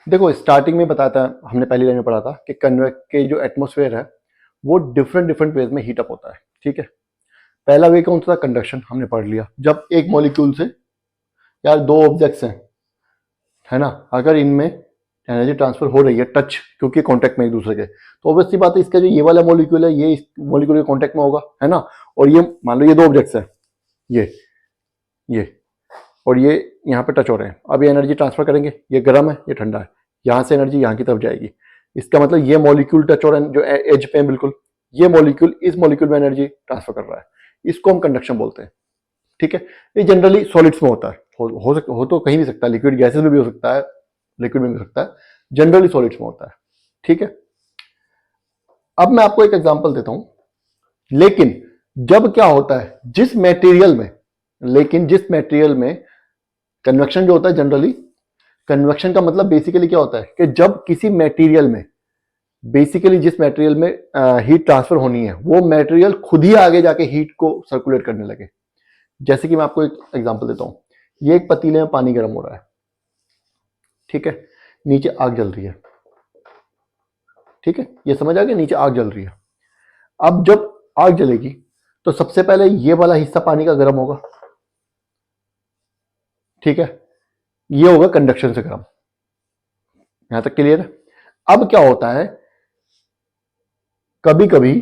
देखो स्टार्टिंग में बताया था, हमने पहली लाइन में पढ़ा था कि कन्वेक्ट के जो एटमॉस्फेयर है वो डिफरेंट डिफरेंट वेज में हीट अप होता है। ठीक है, पहला वे कौन सा था? कंडक्शन, हमने पढ़ लिया। जब एक मॉलिक्यूल से यार दो ऑब्जेक्ट्स हैं, है ना, अगर इनमें एनर्जी ट्रांसफर हो रही है, टच क्योंकि कांटेक्ट में एक दूसरे के, तो ऑब्वियसली बात है इसका जो ये वाला मॉलिक्यूल है ये इस मॉलिक्यूल के कांटेक्ट में होगा, है ना। और ये मान लो ये दो ऑब्जेक्ट्स हैं, ये और ये यहाँ पे टच हो रहे हैं। अब ये एनर्जी ट्रांसफर करेंगे, ये गर्म है ये ठंडा है, यहाँ से एनर्जी यहाँ की तरफ जाएगी। इसका मतलब ये मॉलिक्यूल टच हो रहा है जो एज पे है बिल्कुल, ये मॉलिक्यूल इस मॉलिक्यूल में एनर्जी ट्रांसफर कर रहा है, इसको हम कंडक्शन बोलते हैं। ठीक है, ये जनरली सॉलिड्स में होता है, हो तो कहीं भी सकता है, लिक्विड गैसेस में भी हो सकता है, लिक्विड में भी हो सकता है, जनरली सॉलिड्स में होता है। ठीक है, अब मैं आपको एक एग्जांपल देता हूं। लेकिन जब क्या होता है जिस मटेरियल में, लेकिन जिस मटेरियल में कन्वेक्शन जो होता है, जनरली कन्वेक्शन का मतलब बेसिकली क्या होता है कि जब किसी मटेरियल में, बेसिकली जिस मटेरियल में हीट ट्रांसफर होनी है वो मटेरियल खुद ही आगे जाके हीट को सर्कुलेट करने लगे। जैसे कि मैं आपको एक एग्जांपल देता हूं। ये एक पतीले में पानी गर्म हो रहा है, ठीक है, नीचे आग जल रही है। ठीक है, ये समझ आ गया, नीचे आग जल रही है। अब जब आग जलेगी तो सबसे पहले ये वाला हिस्सा पानी का गर्म होगा, ठीक है, ये होगा कंडक्शन से गर्म। यहां तक क्लियर है? अब क्या होता है, कभी कभी,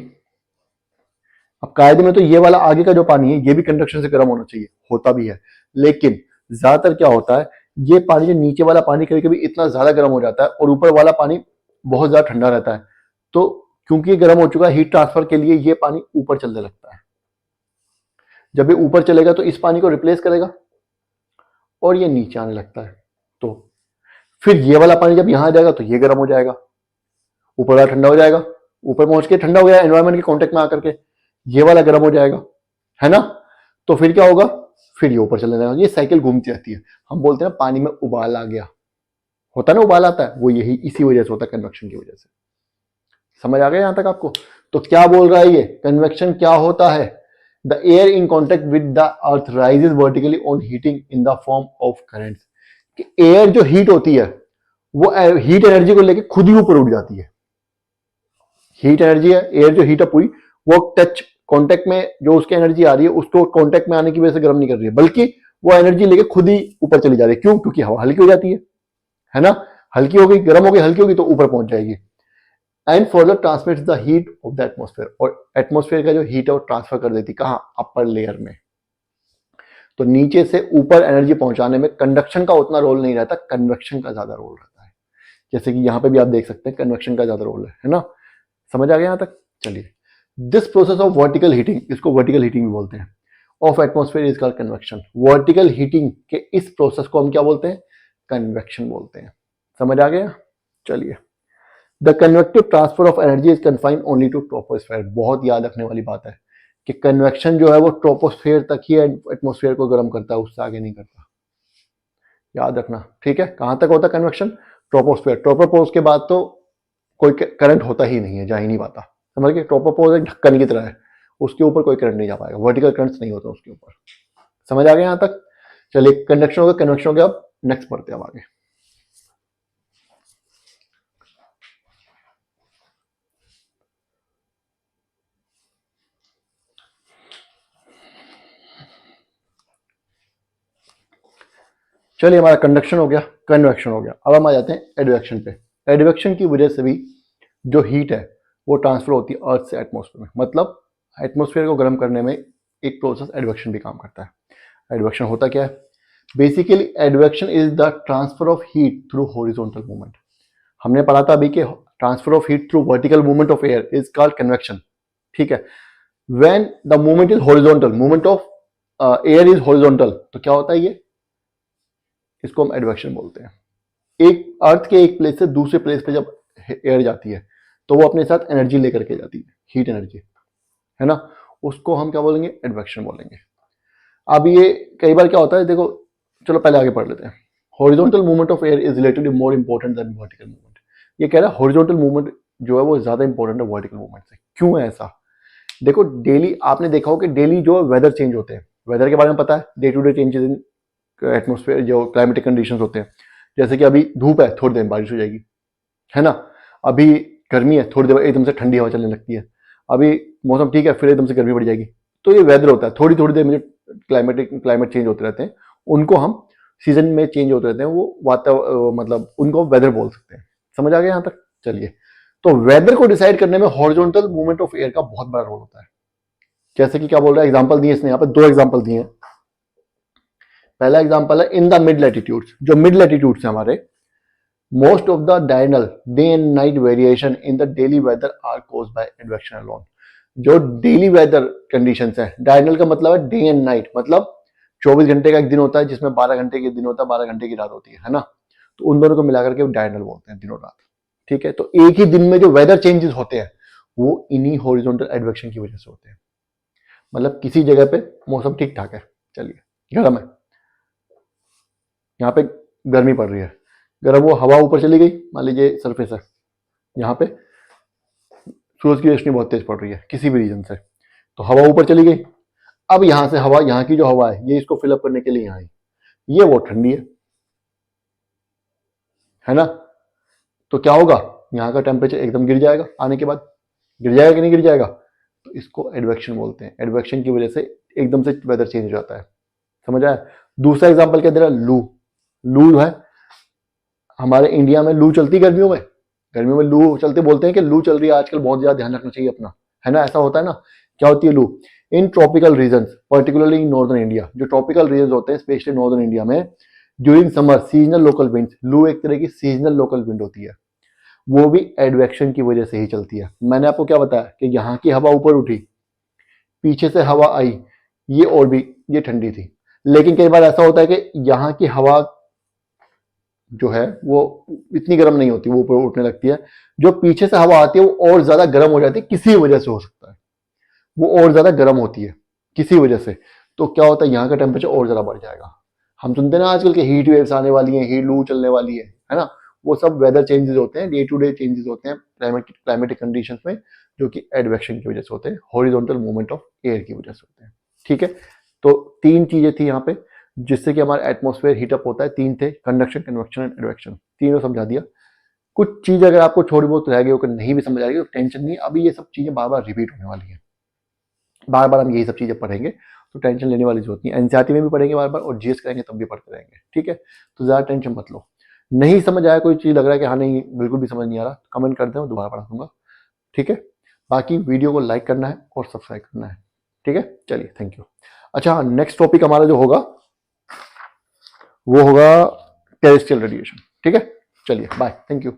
अब कायदे में तो ये वाला आगे का जो पानी है ये भी कंडक्शन से गर्म होना चाहिए, होता भी है, लेकिन ज्यादातर क्या होता है, ये पानी जो नीचे वाला पानी कभी कभी इतना ज्यादा गर्म हो जाता है और ऊपर वाला पानी बहुत ज्यादा ठंडा रहता है, तो क्योंकि ये गर्म हो चुका है हीट ट्रांसफर के लिए ये पानी ऊपर चलने लगता है। जब ये ऊपर चलेगा तो इस पानी को रिप्लेस करेगा और ये नीचे आने लगता है। तो फिर ये वाला पानी जब यहां आ जाएगा तो ये गर्म हो जाएगा, ऊपर वाला ठंडा हो जाएगा, ऊपर पहुंच के ठंडा हो गया एनवायरमेंट के कांटेक्ट में आकर के, ये वाला गर्म हो जाएगा, है ना। तो फिर क्या होगा, फिर ये ऊपर चलने लगेगा, ये साइकिल घूमती रहती है। हम बोलते हैं पानी में उबाल आ गया, होता है ना, उबाल आता है, वो यही इसी वजह से होता है, कन्वेक्शन की वजह से। समझ आ गया यहां तक आपको? तो क्या बोल रहा है ये, कन्वेक्शन क्या होता है? The air in contact with the earth rises vertically on heating in the form of currents. कि एयर जो हीट होती है वो हीट एनर्जी को लेके खुद ही ऊपर उठ जाती है। हीट एनर्जी है, एयर जो हीट अप हुई वो टच कांटेक्ट में जो उसकी एनर्जी आ रही है उसको कांटेक्ट में आने की वजह से गर्म नहीं कर रही है, बल्कि वो एनर्जी लेके खुद ही ऊपर चली जा रही है। क्यों? क्योंकि हवा हल्की हो जाती है ना, हल्की हो गई, गर्म हो गई, हल्की होगी तो ऊपर पहुंच जाएगी। And further transmits the heat of the atmosphere, और एटमोस्फेयर का जो हीट है वो ट्रांसफर कर देती कहां? अपर लेयर में। तो नीचे से ऊपर एनर्जी पहुंचाने में कंडक्शन का उतना रोल नहीं रहता, कन्वेक्शन का ज्यादा रोल रहता है। जैसे कि यहां पे भी आप देख सकते हैं कन्वेक्शन का ज्यादा रोल है ना। समझ आ गया यहां तक? चलिए, this process of vertical heating, इसको वर्टिकल हीटिंग भी बोलते हैं, of atmosphere is called convection. Vertical heating के इस प्रोसेस को हम क्या बोलते हैं? कन्वेक्शन बोलते हैं। समझ आ गया? चलिए, the convective transfer of energy is confined only to troposphere. बहुत याद रखने वाली बात है कि कन्वेक्शन जो है वो ट्रोपोस्फेयर तक ही एटमोस्फेयर को गर्म करता है, उससे आगे नहीं करता। याद रखना, ठीक है। कहां तक होता है कन्वेक्शन? ट्रोपोस्फेयर। ट्रोपोपोज के बाद तो कोई करंट होता ही नहीं है, जा ही नहीं पाता। समझ गए? ट्रोपोपोज एक ढक्कन की तरह है, उसके ऊपर कोई करंट नहीं जा पाएगा, वर्टिकल करंट्स नहीं होता उसके ऊपर। समझ आ गया यहां तक? चलिए, कंडक्शन हो गया, कन्वेक्शन हो गया, अब नेक्स्ट पढ़ते हैं अब आगे। चलिए, हमारा कंडक्शन हो गया, कन्वेक्शन हो गया, अब हम आ जाते हैं एडवेक्शन पे। एडवेक्शन की वजह से भी जो हीट है वो ट्रांसफर होती है अर्थ से एटमोस्फेयर में, मतलब एटमोस्फेयर को गर्म करने में एक प्रोसेस एडवेक्शन भी काम करता है। एडवेक्शन होता क्या है? Basically advection is the transfer of heat through horizontal movement. हमने पढ़ा था अभी कि transfer of heat through vertical movement of air is called convection. ठीक है, when the movement is horizontal, movement of air is horizontal, तो क्या होता है ये? इसको हम एडवेक्शन बोलते हैं। एक अर्थ के एक प्लेस से दूसरे प्लेस पे जब एयर जाती है तो वो अपने साथ एनर्जी लेकर के जाती है, हीट एनर्जी, है ना, उसको हम क्या बोलेंगे? एडवेक्शन बोलेंगे। अब ये कई बार क्या होता है, देखो, चलो पहले आगे पढ़ लेते हैं। Horizontal movement of air is relatedly more important than vertical movement. ये कह रहा है हॉरिजॉन्टल मूवमेंट जो है वो ज्यादा इंपॉर्टेंट है वर्टिकल मूवमेंट से। क्यों है ऐसा? देखो, डेली आपने देखा हो कि डेली जो वेदर चेंज होते हैं, वेदर के बारे में पता है, day to day changes in atmosphere, जो क्लाइमेटिक कंडीशंस होते हैं, जैसे कि अभी धूप है, थोड़ी देर में बारिश हो जाएगी, है ना। अभी गर्मी है, थोड़ी देर में एकदम से ठंडी हवा चलने लगती है। अभी मौसम ठीक है, फिर एकदम से गर्मी बढ़ जाएगी। तो ये वेदर होता है, थोड़ी थोड़ी देर में क्लाइमेट चेंज होते रहते हैं, उनको हम सीजन में चेंज होते रहते हैं, वो मतलब उनको वेदर बोल सकते हैं। समझ आ गया यहाँ तक? चलिए, तो वेदर को डिसाइड करने में हॉरिजॉन्टल मूवमेंट ऑफ एयर का बहुत बड़ा रोल होता है। जैसे कि क्या बोल रहा है, एग्जांपल दिए इसने, यहाँ पे 2 एग्जांपल दिए हैं। पहला एग्जांपल है इन द मिड लैटिट्यूड्स, जो मिड लैटिट्यूड्स है हमारे, most of the diurnal day and night variation in the daily weather are caused by advection alone. जो डेली वेदर कंडीशंस है, डायनल का मतलब है डे एंड नाइट, मतलब 24 घंटे का एक दिन होता है जिसमें 12 घंटे के दिन होता है, 12 घंटे की रात होती है ना। तो उन दोनों को मिलाकर के डायनल बोलते हैं, दिनों रात। ठीक है, तो एक ही दिन में जो वेदर चेंजेस होते हैं वो इन्हीं हॉरिजॉन्टल एडवेक्शन की वजह से होते हैं। मतलब किसी जगह पे मौसम ठीक ठाक है, चलिए गर्म है, यहाँ पे गर्मी पड़ रही है, गर्म वो हवा ऊपर चली गई, मान लीजिए सरफेस है, यहाँ पे सूरज की रोशनी बहुत तेज पड़ रही है किसी भी रीजन से, तो हवा ऊपर चली गई। अब यहाँ से हवा, यहाँ की जो हवा है ये इसको फिलअप करने के लिए यहाँ आई, ये वो ठंडी है ना। तो क्या होगा, यहाँ का टेम्परेचर एकदम गिर जाएगा, आने के बाद गिर जाएगा कि नहीं गिर जाएगा। तो इसको एडवेक्शन बोलते हैं, एडवेक्शन की वजह से एकदम से वेदर चेंज हो जाता है। समझ आया? दूसरा एग्जांपल क्या दे रहा है, लू। लू है, हमारे इंडिया में लू चलती गर्मियों में, गर्मियों में लू चलते, बोलते हैं कि लू चल रही है आजकल, बहुत ज्यादा ध्यान रखना चाहिए अपना, है ना। ऐसा होता है ना। क्या होती है लू? In tropical region, particularly in northern India, जो ट्रॉपिकल रीजन होते हैं स्पेशली नॉर्दर्न इंडिया में, during summer seasonal local wind. लू एक तरह की सीजनल लोकल विंड होती है, वो भी एडवेक्शन की वजह से ही चलती है। मैंने आपको क्या बताया कि यहाँ की हवा ऊपर उठी, पीछे से हवा आई, ये और भी ये ठंडी थी। लेकिन कई बार ऐसा होता है कि यहाँ की हवा जो है वो इतनी गर्म नहीं होती, वो ऊपर उठने लगती है। जो पीछे से हवा आती है वो और ज्यादा गर्म हो जाती है, किसी वजह से हो सकता है, वो और ज्यादा गर्म होती है किसी वजह से। तो क्या होता है, यहाँ का टेम्परेचर और ज्यादा बढ़ जाएगा। हम सुनते हैं ना आजकल के हीट वेव्स आने वाली हैं, हीट लू चलने वाली है ना। वो सब वेदर चेंजेस होते हैं, डे टू डे चेंजेस होते हैं क्लाइमेटिक कंडीशंस में, जो कि एडवेक्शन की वजह से होते हैं, हॉरिजॉन्टल मूवमेंट ऑफ एयर की वजह से होते हैं। ठीक है, तो 3 चीजें थी यहाँ पे जिससे कि हमारा एटमॉस्फेयर हीटअप होता है। 3 थे, कंडक्शन, कन्वेक्शन एंड एडवेक्शन, तीनों समझा दिया। कुछ चीज अगर आपको थोड़ी बहुत रह गई हो, नहीं भी समझ आ रही तो टेंशन नहीं, अभी ये सब चीजें बार बार रिपीट होने वाली है, बार बार हम यही सब चीजें पढ़ेंगे, तो टेंशन लेने वाली जरूरत नहीं है। एनसीईआरटी में भी पढ़ेंगे बार बार, और जीएस करेंगे तब भी पढ़ते रहेंगे। ठीक है, तो ज्यादा टेंशन मत लो। नहीं समझ आया कोई चीज, लग रहा है कि हाँ नहीं बिल्कुल भी समझ नहीं आ रहा, कमेंट कर दें, दोबारा पढ़ा दूंगा। ठीक है, बाकी वीडियो को लाइक करना है और सब्सक्राइब करना है। ठीक है, चलिए थैंक यू। अच्छा, नेक्स्ट टॉपिक हमारा जो होगा वो होगा टेरेस्ट्रियल रेडिएशन। ठीक है, चलिए बाय, थैंक यू।